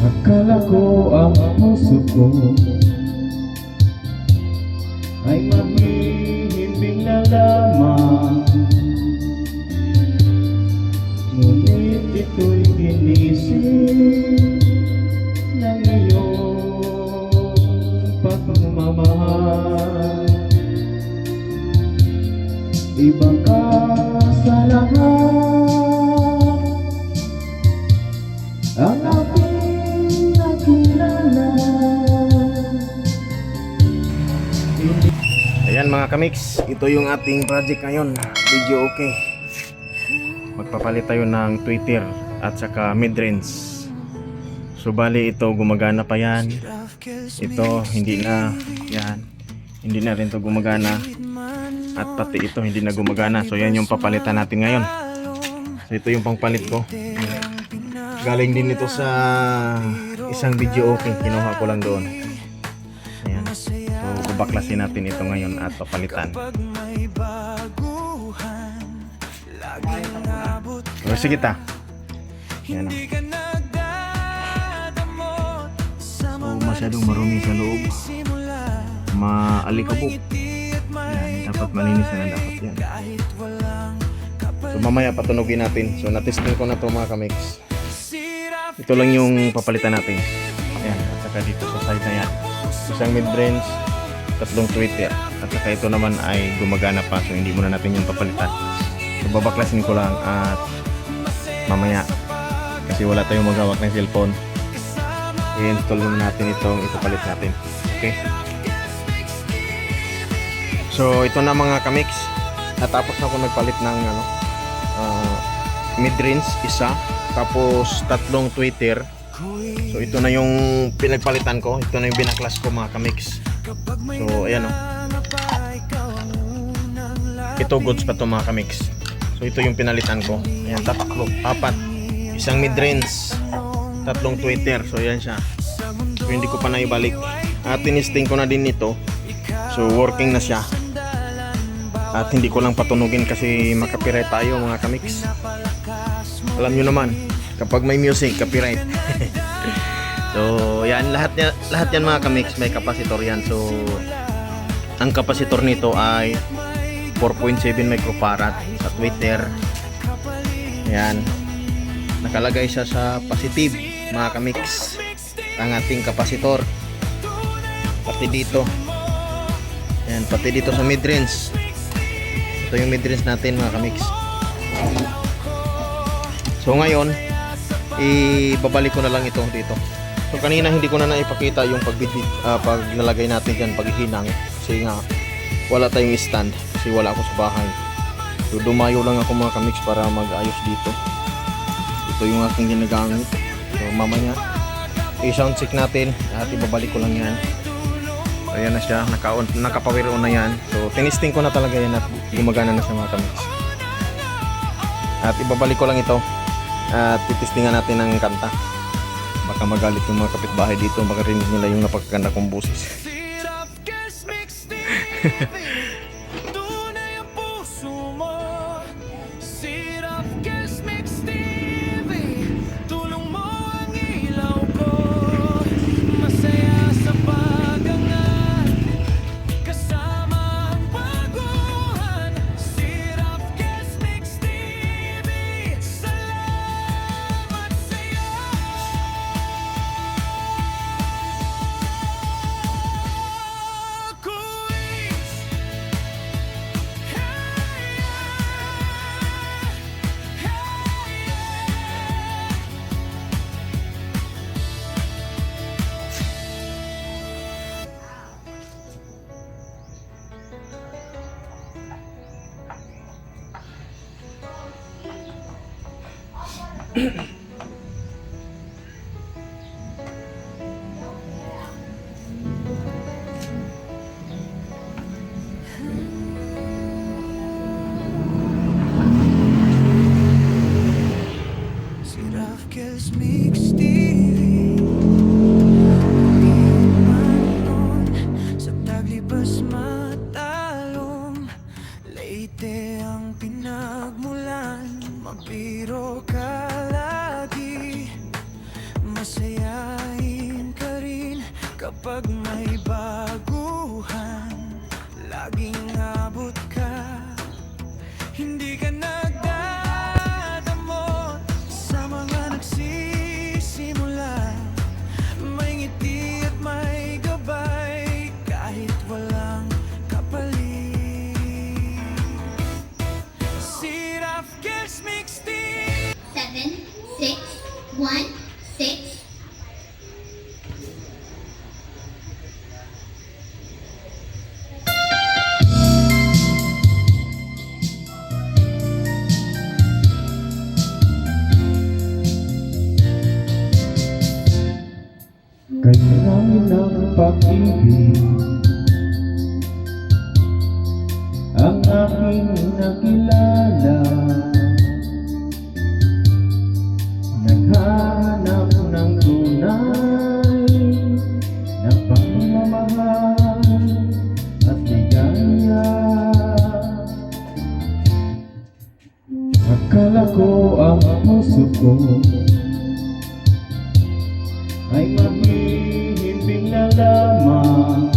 Akala ko ang puso ko ay mahihimbing na lamang, ngunit ito'y ginising ng iyong pagmamahal. Iba ka sa lahat, ang aking nakilala. Ayan mga kamix, ito yung ating project ngayon. Video okay. Magpapalit tayo ng tweeter at saka mid-range. So bali ito gumagana pa yan. Ito hindi na. Yan. Hindi na rin to gumagana. At pati ito hindi na gumagana. So yan yung papalitan natin ngayon. So ito yung pangpalit ko. Galing din ito sa isang video okay. Kinuha ko lang doon. Ayan. So baklasin natin ito ngayon at papalitan. So sige ta. Ayan. So masyadong marumi sa loob. Maalikabok. Ayan. Dapat malinis na dapat yan. So mamaya patunogin natin. So natesting ko na ito mga kamix. Ito lang yung papalitan natin. Ayan. At saka dito sa side na yan. Isang mid-range, tatlong tweeter. At saka ito naman ay gumagana pa. So hindi muna natin yung papalitan. So babaklasin ko lang at mamaya. Kasi wala tayong magawak ng cellphone. I-install muna natin itong ipapalit natin. Okay. So ito na mga kamix. Natapos na ako nagpalit ng mid-range isa. Tapos tatlong tweeter. So ito na yung pinagpalitan ko. Ito na yung binaklas ko mga kamix. So ayan o. Ito goods pa to mga kamix. So ito yung pinalitan ko. Ayan, tatlo, apat. Isang mid-range, tatlong tweeter. So ayan siya. So hindi ko pa na ibalik. At tinisting ko na din ito. So working na siya. At hindi ko lang patunugin kasi makapiright tayo mga kamix. Alam nyo naman, kapag may music, copyright. So yan, lahat yan mga kamix may kapasitor yan. So ang kapasitor nito ay 4.7 microfarad sa tweeter. Yan, nakalagay siya sa positive mga kamix ang ating kapasitor. Pati dito, yan, pati dito sa mid-range. Ito yung mid-range natin mga kamix. So ngayon ibabalik ko na lang ito dito. So kanina hindi ko na naipakita yung pag nalagay natin dyan, paghihinang, kasi nga wala tayong stand kasi wala ako sa bahay. So dumayo lang ako mga kamix para mag-ayos dito. Ito yung aking ginagamit. So mamaya i-sound check natin at ibabalik ko lang yan. So ayan na siya, nakapower on na yan. So tinisting ko na talaga yan at gumagana na siya mga kamix. At ibabalik ko lang ito at titistingan natin ng kanta. Baka magalit yung mga kapitbahay dito, baka rinig nila yung napagkaganda kong boses. Leyte ang pinagmulan, magbiro ka lang. Kapag may baguhan, laging abot ka. Hindi ka nagdadamot sa mga nagsisimula. May ngiti at may gabay kahit walang kapalit. Sirap Guest Mixtape 7, 6, 1, 6. Kailangan ng pag-ibig ang aking nakilala. Naghahanap ng tunay na pagmamahal at ligaya. Akala ko ang puso ko ay mahihimbing na lamang,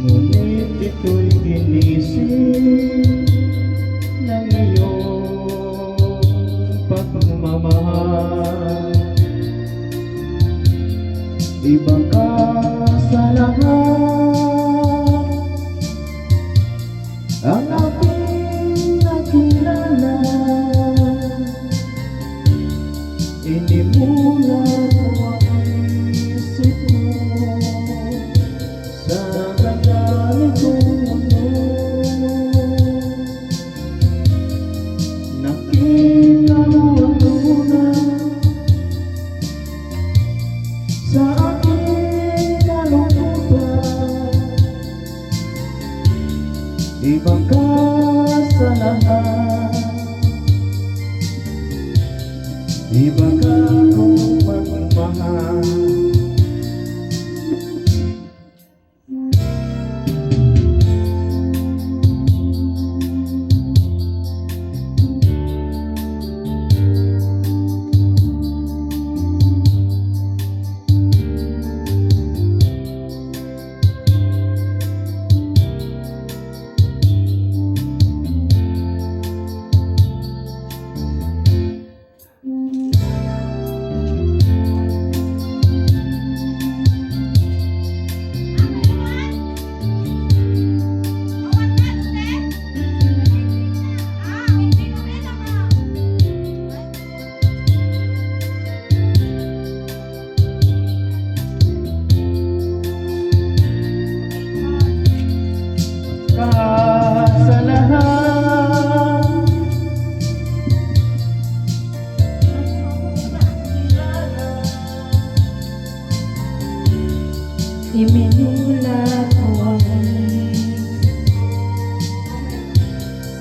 ngunit ito'y ginising ng iyong pagmamahal. Iba ka sa lahat, ang aking nakilala. Inimulat mo ang isip ko sa ganitong mundo. Nakita mo ang tunay sa aking kalungkutan. Iba ka sa lahat, iba ka kong magmahal. Ka sa lahat, Iminulat mo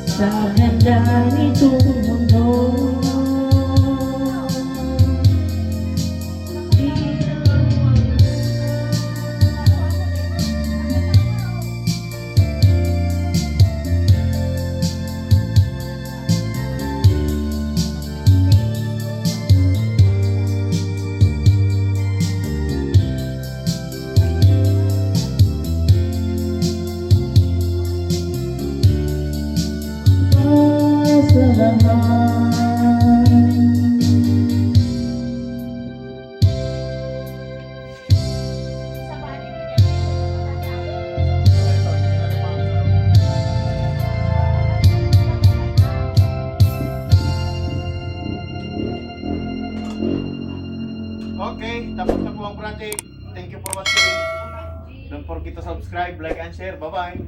sa handa nitong mundo. sa lahat. Okay, tapos na po ang project. Thank you for watching. Don't forget to subscribe, like, and share. Bye-bye.